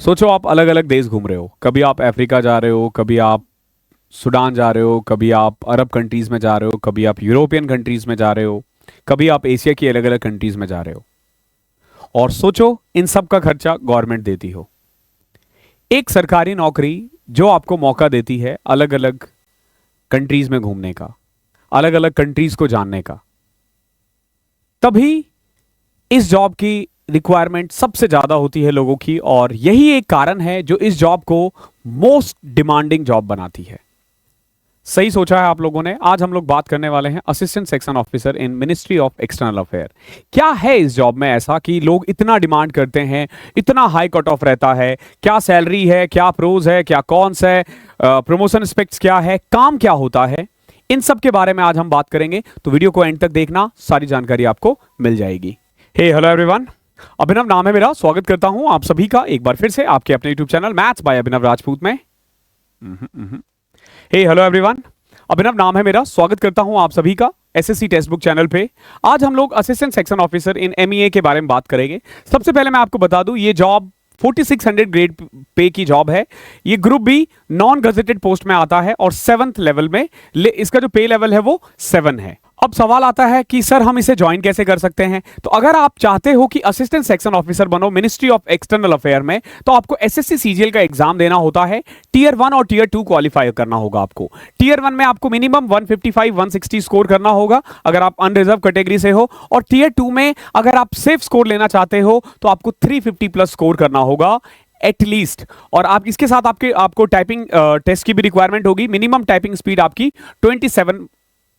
सोचो आप अलग अलग देश घूम रहे हो, कभी आप अफ्रीका जा रहे हो, कभी आप सूडान जा रहे हो, कभी आप अरब कंट्रीज में जा रहे हो, कभी आप यूरोपियन कंट्रीज में जा रहे हो, कभी आप एशिया की अलग अलग कंट्रीज में जा रहे हो। और सोचो इन सब का खर्चा गवर्नमेंट देती हो। एक सरकारी नौकरी जो आपको मौका देती है अलग अलग कंट्रीज में घूमने का, अलग अलग कंट्रीज को जानने का, तभी इस जॉब की रिक्वायरमेंट सबसे ज्यादा होती है लोगों की। और यही एक कारण है जो इस जॉब को मोस्ट डिमांडिंग जॉब बनाती है। सही सोचा है आप लोगों ने। आज हम लोग बात करने वाले हैं assistant section officer in ministry of external affair. क्या है इस जॉब में ऐसा कि लोग इतना डिमांड करते हैं, इतना हाई कट ऑफ रहता है? क्या सैलरी है, क्या प्रोज है, क्या कॉन्स है, प्रमोशन स्पेक्ट्स क्या है, काम क्या होता है, इन सब के बारे में आज हम बात करेंगे। तो वीडियो को एंड तक देखना, सारी जानकारी आपको मिल जाएगी। हे हेलो एवरीवन, अभिनव नाम है मेरा। स्वागत करता हूं आप सभी का एक बार फिर से आपके अपने यूट्यूब चैनल मैथ्स बाय अभिनव राजपूत में। हे हेलो एवरीवन, अभिनव नाम है मेरा। स्वागत करता हूं आप सभी का एसएससी टेक्स्ट बुक चैनल पे। आज हम लोग assistant section officer in MEA के बारे में बात करेंगे। सबसे पहले मैं आपको बता दूं, ये जॉब 4600 ग्रेड पे की जॉब है। ये group B non gazetted post में आता है और 7th लेवल में इसका जो पे लेवल है वो 7 है। अब सवाल आता है कि सर हम इसे ज्वाइन कैसे कर सकते हैं? तो अगर आप चाहते हो कि असिस्टेंट सेक्शन ऑफिसर बनो मिनिस्ट्री ऑफ एक्सटर्नल अफेयर में, तो आपको एसएससी सीजीएल का एग्जाम देना होता है। टीयर 1 और टीयर 2 क्वालिफाई करना होगा आपको। टीयर 1 में आपको मिनिमम 155-160 स्कोर करना होगा अगर आप अनरिजर्व कैटेगरी से हो, और टीयर 2 में अगर आप सेफ स्कोर लेना चाहते हो तो आपको 350 प्लस स्कोर करना होगा एटलीस्ट। और आप इसके साथ आपको टाइपिंग टेस्ट की भी रिक्वायरमेंट होगी। मिनिमम टाइपिंग स्पीड आपकी 27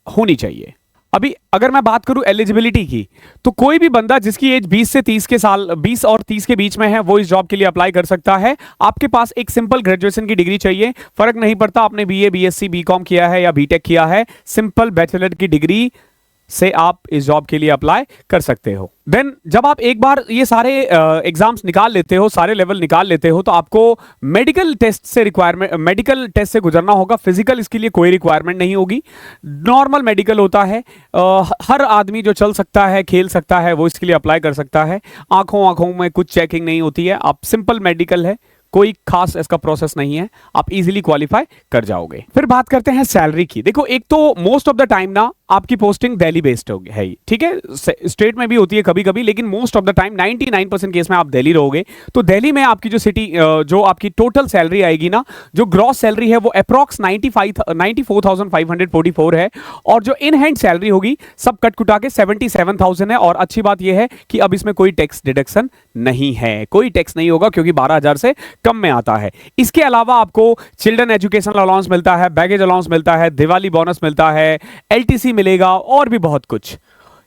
होनी चाहिए। अभी अगर मैं बात करूं एलिजिबिलिटी की, तो कोई भी बंदा जिसकी एज 20 से 30 के साल 20 और 30 के बीच में है वो इस जॉब के लिए अप्लाई कर सकता है। आपके पास एक सिंपल ग्रेजुएशन की डिग्री चाहिए। फर्क नहीं पड़ता आपने बीए, बीएससी, बीकॉम किया है या बीटेक किया है, सिंपल बैचलर की डिग्री से आप इस जॉब के लिए अप्लाई कर सकते हो। देन जब आप एक बार ये सारे एग्जाम्स निकाल लेते हो, सारे लेवल निकाल लेते हो, तो आपको मेडिकल टेस्ट से गुजरना होगा। फिजिकल इसके लिए कोई रिक्वायरमेंट नहीं होगी, नॉर्मल मेडिकल होता है। हर आदमी जो चल सकता है, खेल सकता है, वो इसके लिए अप्लाई कर सकता है। आंखों में कुछ चेकिंग नहीं होती है। आप सिंपल मेडिकल है, कोई खास इसका प्रोसेस नहीं है, आप इजीली क्वालिफाई कर जाओगे। फिर बात करते हैं सैलरी की। देखो, एक तो मोस्ट ऑफ द टाइम ना आपकी पोस्टिंग दिल्ली बेस्ड है, ठीक है। स्टेट में भी होती है कभी कभी, लेकिन most of the time 99% case में आप दिल्ली रहोगे। तो दिल्ली में आपकी जो आपकी टोटल सैलरी आएगी ना, जो ग्रॉस सैलरी है वो अप्रॉक्स 94,544 है। और जो इन हैंड सैलरी होगी सब कट कुटा के 77,000 है। और अच्छी बात यह है कि अब इसमें कोई टैक्स डिडक्शन नहीं है, कोई टैक्स नहीं होगा, क्योंकि 12,000 से कम में आता है। इसके अलावा आपको चिल्ड्रन एजुकेशन अलाउंस मिलता है, बैगेज अलाउंस मिलता है, दिवाली बोनस मिलता है, एलटीसी मिलेगा और भी बहुत कुछ।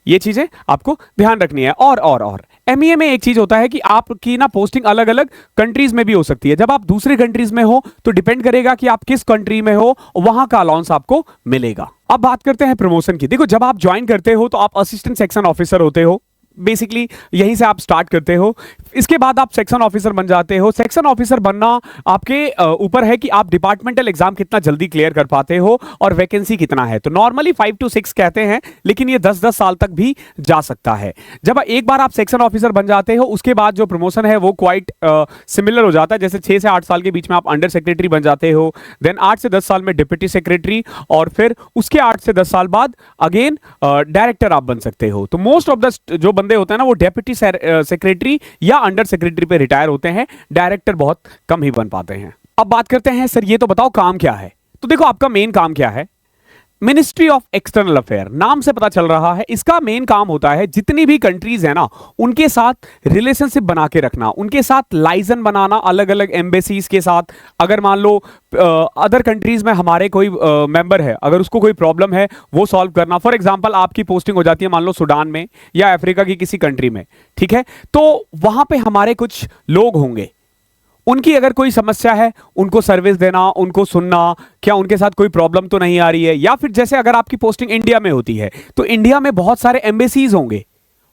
ये चीजें आपको ध्यान रखनी है। और एमईए में एक चीज होता है कि आपकी ना पोस्टिंग अलग अलग कंट्रीज में भी हो सकती है। जब आप दूसरी कंट्रीज में हो तो डिपेंड करेगा कि आप किस कंट्री में हो, वहां का अलाउंस आपको मिलेगा। अब बात करते हैं प्रमोशन की। देखो, जब आप ज्वाइन करते हो तो आप असिस्टेंट सेक्शन ऑफिसर होते हो। बेसिकली यहीं से आप स्टार्ट करते हो। इसके बाद आप सेक्शन ऑफिसर बन जाते हो। सेक्शन ऑफिसर बनना आपके ऊपर है कि आप डिपार्टमेंटल एग्जाम कितना जल्दी क्लियर कर पाते हो और वैकेंसी कितना है। तो नॉर्मली 5 to 6 कहते हैं, लेकिन ये 10-10 साल तक भी जा सकता है। जब एक बार आप सेक्शन ऑफिसर बन जाते हो, उसके बाद जो प्रमोशन है वो क्वाइट सिमिलर हो जाता है। जैसे 6 से 8 साल के बीच में आप अंडर सेक्रेटरी बन जाते हो, देन 8 से 10 साल में डिप्टी सेक्रेटरी, और फिर उसके 8 से 10 साल बाद अगेन डायरेक्टर आप बन सकते हो। तो मोस्ट ऑफ द जो बंदे होते हैं ना, वो डेप्यूटी सेक्रेटरी या अंडर सेक्रेटरी पे रिटायर होते हैं। डायरेक्टर बहुत कम ही बन पाते हैं। अब बात करते हैं, सर ये तो बताओ काम क्या है। तो देखो, आपका मेन काम क्या है? मिनिस्ट्री ऑफ एक्सटर्नल अफेयर, नाम से पता चल रहा है इसका मेन काम होता है जितनी भी कंट्रीज है ना, उनके साथ रिलेशनशिप बना के रखना, उनके साथ लाइजन बनाना, अलग अलग एम्बेसीज के साथ। अगर मान लो अदर कंट्रीज में हमारे कोई मेंबर है, अगर उसको कोई प्रॉब्लम है वो सॉल्व करना। फॉर एग्जांपल आपकी पोस्टिंग हो जाती है मान लो सूडान में या अफ्रीका की किसी कंट्री में, ठीक है। तो वहां पे हमारे कुछ लोग होंगे, उनकी अगर कोई समस्या है उनको सर्विस देना, उनको सुनना, क्या उनके साथ कोई प्रॉब्लम तो नहीं आ रही है। या फिर जैसे अगर आपकी पोस्टिंग इंडिया में होती है तो इंडिया में बहुत सारे एम्बेसीज होंगे,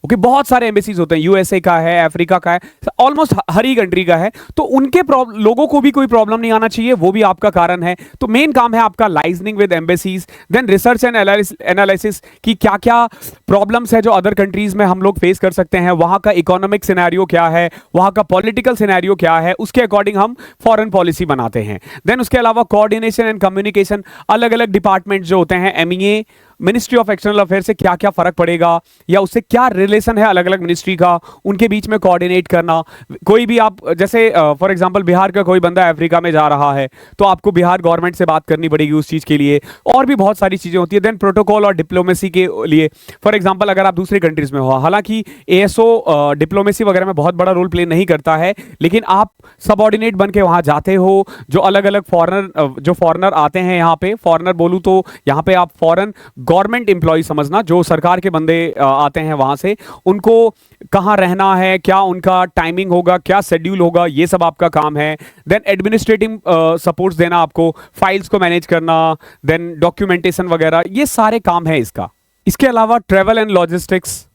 ओके, बहुत सारे एम्बेसीज होते हैं, यूएसए का है, अफ्रीका का है, ऑलमोस्ट हर ही कंट्री का है। तो उनके लोगों को भी कोई प्रॉब्लम नहीं आना चाहिए, वो भी आपका कारण है। तो मेन काम है आपका liaisoning with embassies, then research and analysis की क्या क्या प्रॉब्लम्स है जो अदर कंट्रीज में हम लोग फेस कर सकते हैं, वहां का इकोनॉमिक सिनेरियो क्या है, वहां का पॉलिटिकल सिनेरियो क्या है, उसके अकॉर्डिंग हम फॉरेन पॉलिसी बनाते हैं। देन उसके अलावा कोऑर्डिनेशन एंड कम्युनिकेशन, अलग अलग डिपार्टमेंट जो होते हैं, MEA ministry of external affair से क्या क्या फर्क पड़ेगा या उससे क्या रिलेशन है अलग अलग मिनिस्ट्री का, उनके बीच में कोऑर्डिनेट करना। कोई भी आप जैसे फॉर एग्जांपल बिहार का कोई बंदा अफ्रीका में जा रहा है तो आपको बिहार गवर्नमेंट से बात करनी पड़ेगी उस चीज के लिए, और भी बहुत सारी चीजें होती है। देन प्रोटोकॉल और डिप्लोमेसी के लिए, फॉर एग्जांपल अगर आप दूसरे कंट्रीज में हो, हालांकि एएसओ डिप्लोमेसी वगैरह में बहुत बड़ा रोल प्ले नहीं करता है, लेकिन आप सबऑर्डिनेट बन के वहां जाते हो, जो अलग अलग फॉरेनर आते हैं यहाँ पे, फॉरेनर बोलूं तो यहाँ पे आप फॉरेन गवर्नमेंट एम्प्लॉय समझना, जो सरकार के बंदे आते हैं वहां से, उनको कहां रहना है, क्या उनका टाइमिंग होगा, क्या शेड्यूल होगा, ये सब आपका काम है। देन एडमिनिस्ट्रेटिव सपोर्ट्स देना आपको, फाइल्स को मैनेज करना, देन डॉक्यूमेंटेशन वगैरह, ये सारे काम है इसका। इसके अलावा ट्रेवल एंड लॉजिस्टिक्स,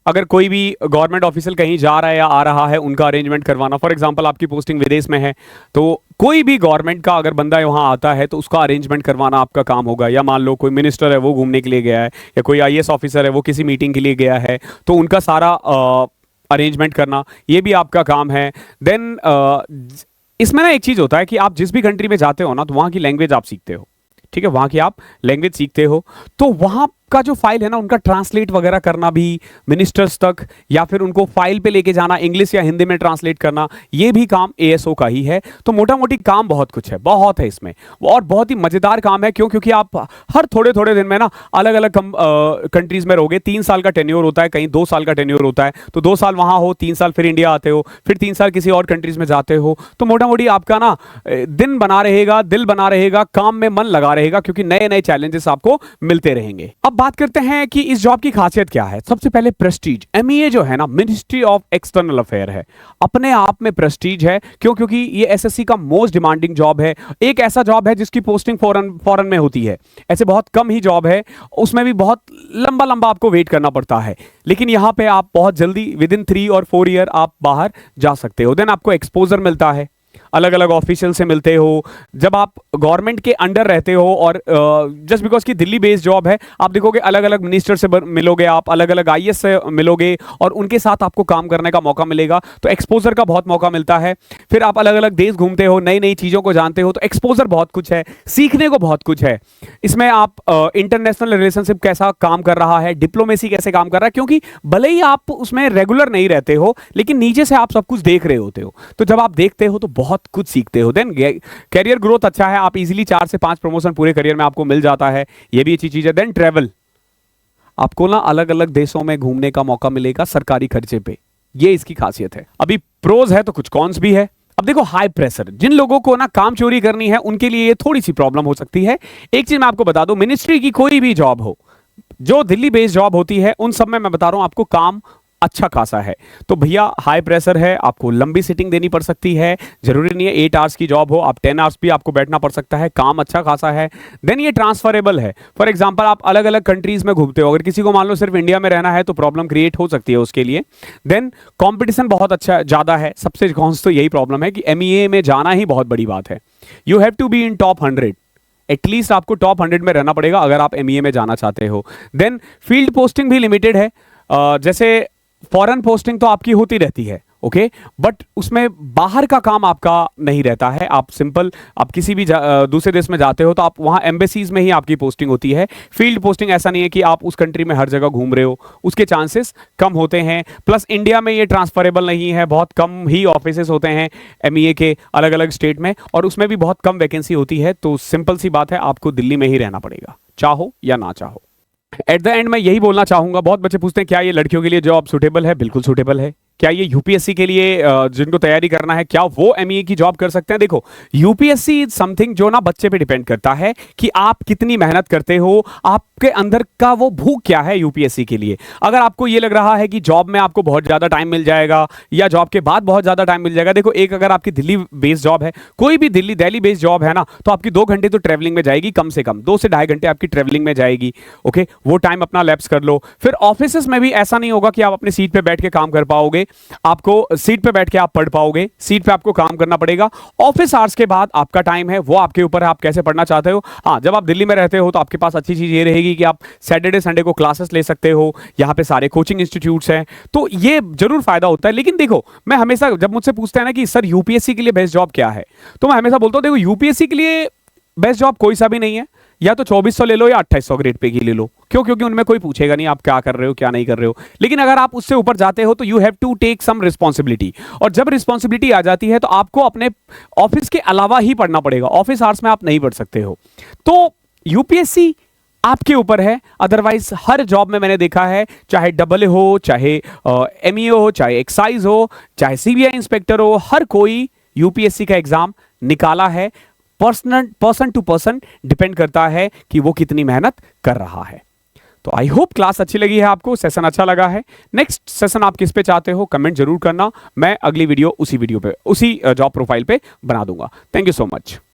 अगर कोई भी गवर्नमेंट ऑफिशियल कहीं जा रहा है या आ रहा है, उनका अरेंजमेंट करवाना। फॉर एग्जांपल आपकी पोस्टिंग विदेश में है, तो कोई भी गवर्नमेंट का अगर बंदा वहां आता है तो उसका अरेंजमेंट करवाना आपका काम होगा। या मान लो कोई मिनिस्टर है वो घूमने के लिए गया है, या कोई आईएएस ऑफिसर है वो किसी मीटिंग के लिए गया है, तो उनका सारा अरेंजमेंट करना ये भी आपका काम है। देन इसमें ना एक चीज होता है कि आप जिस भी कंट्री में जाते हो ना, तो वहां की लैंग्वेज आप सीखते हो, ठीक है, वहां की आप लैंग्वेज सीखते हो, तो वहां का जो फाइल है ना, उनका ट्रांसलेट वगैरह करना भी मिनिस्टर्स तक, या फिर उनको फाइल पे लेके जाना, इंग्लिश या हिंदी में ट्रांसलेट करना, ये भी काम एएसओ का ही है। तो मोटा मोटी काम बहुत कुछ है, बहुत है इसमें, और बहुत ही मजेदार काम है। क्यों? क्योंकि आप हर थोड़े थोड़े दिन में ना अलग अलग कंट्रीज में रहोगे। 3 साल का टेन्योर होता है, कहीं 2 साल का टेन्योर होता है, तो 2 साल वहां हो, 3 साल फिर इंडिया आते हो, फिर 3 साल किसी और कंट्रीज में जाते हो। तो मोटा मोटी आपका ना दिन बना रहेगा, दिल बना रहेगा, काम में मन लगा रहेगा, क्योंकि नए नए चैलेंजेस आपको मिलते रहेंगे। अब बात करते हैं कि इस जॉब की खासियत क्या है। सबसे पहले प्रेस्टीज, एमईए जो है ना, मिनिस्ट्री ऑफ एक्सटर्नल अफेयर है, अपने आप में प्रेस्टीज है। क्यों? क्योंकि ये एसएससी का मोस्ट डिमांडिंग जॉब है, एक ऐसा जॉब है जिसकी पोस्टिंग फॉरेन में होती है। ऐसे बहुत कम ही जॉब है, उसमें भी बहुत लंबा लंबा आपको वेट करना पड़ता है, लेकिन यहां पे आप बहुत जल्दी विद इन 3 और 4 ईयर आप बाहर जा सकते हो। देन आपको एक्सपोजर मिलता है, अलग अलग ऑफिशियल से मिलते हो, जब आप गवर्नमेंट के अंडर रहते हो, और जस्ट बिकॉज की दिल्ली बेस्ड जॉब है, आप देखोगे अलग अलग मिनिस्टर से मिलोगे, आप अलग अलग आईएएस से मिलोगे, और उनके साथ आपको काम करने का मौका मिलेगा, तो एक्सपोजर का बहुत मौका मिलता है। फिर आप अलग अलग देश घूमते हो, नई नई चीजों को जानते हो, तो एक्सपोजर बहुत कुछ है, सीखने को बहुत कुछ है इसमें। आप इंटरनेशनल रिलेशनशिप कैसा काम कर रहा है, डिप्लोमेसी कैसे काम कर रहा है, क्योंकि भले ही आप उसमें रेगुलर नहीं रहते हो, लेकिन नीचे से आप सब कुछ देख रहे होते हो, तो जब आप देखते हो तो बहुत कुछ सीखते हो। देन कैरियर ग्रोथ अच्छा है, आप इजीली 4 से 5 प्रमोशन पूरे करियर में आपको मिल जाता है, ये भी अच्छी चीज है। देन ट्रेवल, आपको ना अलग अलग देशों में घूमने का मौका मिलेगा सरकारी खर्चे पे, ये इसकी खासियत है। अभी प्रोज है तो कुछ कॉन्स भी है। अब देखो, हाई प्रेशर, जिन लोगों को ना काम चोरी करनी है उनके लिए ये थोड़ी सी प्रॉब्लम हो सकती है। एक चीज मैं आपको बता दूं, मिनिस्ट्री की कोई भी जॉब हो, जो दिल्ली बेस्ड जॉब होती है, उन सब में मैं बता रहा हूं आपको काम अच्छा खासा है। तो भैया हाई प्रेशर है, आपको लंबी सिटिंग देनी पड़ सकती है, जरूरी नहीं है 8 आवर्स की जॉब हो, आप 10 आवर्स भी आपको बैठना पड़ सकता है, काम अच्छा खासा है। देन ये ट्रांसफरेबल है। फॉर एग्जांपल आप अलग अलग कंट्रीज में घूमते हो, अगर किसी को मान लो सिर्फ इंडिया में रहना है तो प्रॉब्लम क्रिएट हो सकती है उसके लिए। देन कॉम्पिटिशन बहुत अच्छा ज्यादा है, सबसे कौन तो यही प्रॉब्लम है कि एमईए में जाना ही बहुत बड़ी बात है। You have to be in top 100, at least आपको टॉप 100 में रहना पड़ेगा अगर आप एमईए में जाना चाहते हो। देन फील्ड पोस्टिंग भी लिमिटेड है, जैसे फॉरेन पोस्टिंग तो आपकी होती रहती है, ओके, बट उसमें बाहर का काम आपका नहीं रहता है। आप सिंपल, आप किसी भी दूसरे देश में जाते हो तो आप वहां एम्बेसीज में ही आपकी पोस्टिंग होती है। फील्ड पोस्टिंग ऐसा नहीं है कि आप उस कंट्री में हर जगह घूम रहे हो, उसके चांसेस कम होते हैं। प्लस इंडिया में ये ट्रांसफरेबल नहीं है, बहुत कम ही ऑफिसेस होते हैं एमईए के अलग अलग स्टेट में, और उसमें भी बहुत कम वैकेंसी होती है। तो सिंपल सी बात है, आपको दिल्ली में ही रहना पड़ेगा, चाहो या ना चाहो। एट द एंड मैं यही बोलना चाहूंगा, बहुत बच्चे पूछते हैं क्या ये लड़कियों के लिए जॉब सूटेबल है? बिल्कुल सूटेबल है, क्या ये यूपीएससी के लिए जिनको तैयारी करना है क्या वो एमईए की जॉब कर सकते हैं? देखो, यूपीएससी इज समथिंग जो ना बच्चे पे डिपेंड करता है कि आप कितनी मेहनत करते हो, आपके अंदर का वो भूख क्या है यूपीएससी के लिए। अगर आपको ये लग रहा है कि जॉब में आपको बहुत ज्यादा टाइम मिल जाएगा या जॉब के बाद बहुत ज्यादा टाइम मिल जाएगा, देखो एक अगर आपकी दिल्ली बेस्ड जॉब है, कोई भी दिल्ली बेस्ड जॉब है ना, तो आपकी 2 घंटे तो ट्रेवलिंग में जाएगी, कम से कम 2 से ढाई घंटे आपकी ट्रेवलिंग में जाएगी। ओके, वो टाइम अपना लैप्स कर लो। फिर ऑफिस में भी ऐसा नहीं होगा कि आप अपनी सीट पे बैठ के काम कर पाओगे, आपको सीट पे बैठ के आप पढ़ पाओगे, सीट पे आपको काम करना पड़ेगा। ऑफिस आवर्स के बाद आपका टाइम है वो आपके ऊपर है, आप कैसे पढ़ना चाहते हो। हाँ, जब आप दिल्ली में रहते हो तो आपके पास अच्छी चीज ये रहेगी कि आप सैटरडे संडे को क्लासेस ले सकते हो, यहाँ पे सारे कोचिंग इंस्टीट्यूट्स हैं, तो ये जरूर फायदा होता है। लेकिन देखो, मैं हमेशा जब मुझसे पूछते हैं ना कि सर यूपीएससी के लिए बेस्ट जॉब क्या है, तो मैं हमेशा बोलता हूँ देखो यूपीएससी के लिए बेस्ट जॉब कोई सा भी नहीं है, या तो 2400 ले लो या 2800 ग्रेड पे की ले लो। क्यों? क्योंकि उनमें कोई पूछेगा नहीं आप क्या कर रहे हो क्या नहीं कर रहे हो। लेकिन अगर आप उससे ऊपर जाते हो तो you have to take some responsibility, और जब रिस्पॉन्सिबिलिटी आ जाती है तो आपको अपने ऑफिस के अलावा ही पढ़ना पड़ेगा, ऑफिस आवर्स में आप नहीं पढ़ सकते हो। तो यूपीएससी आपके ऊपर है। अदरवाइज हर जॉब में मैंने देखा है, चाहे डबल हो, चाहे एमईओ हो, चाहे एक्साइज हो, चाहे सीबीआई इंस्पेक्टर हो, हर कोई यूपीएससी का एग्जाम निकाला है। पर्सन टू पर्सन डिपेंड करता है कि वो कितनी मेहनत कर रहा है। तो आई होप क्लास अच्छी लगी है आपको, सेशन अच्छा लगा है। नेक्स्ट सेशन आप किस पे चाहते हो कमेंट जरूर करना, मैं अगली वीडियो उसी जॉब प्रोफाइल पे बना दूंगा। Thank you so much.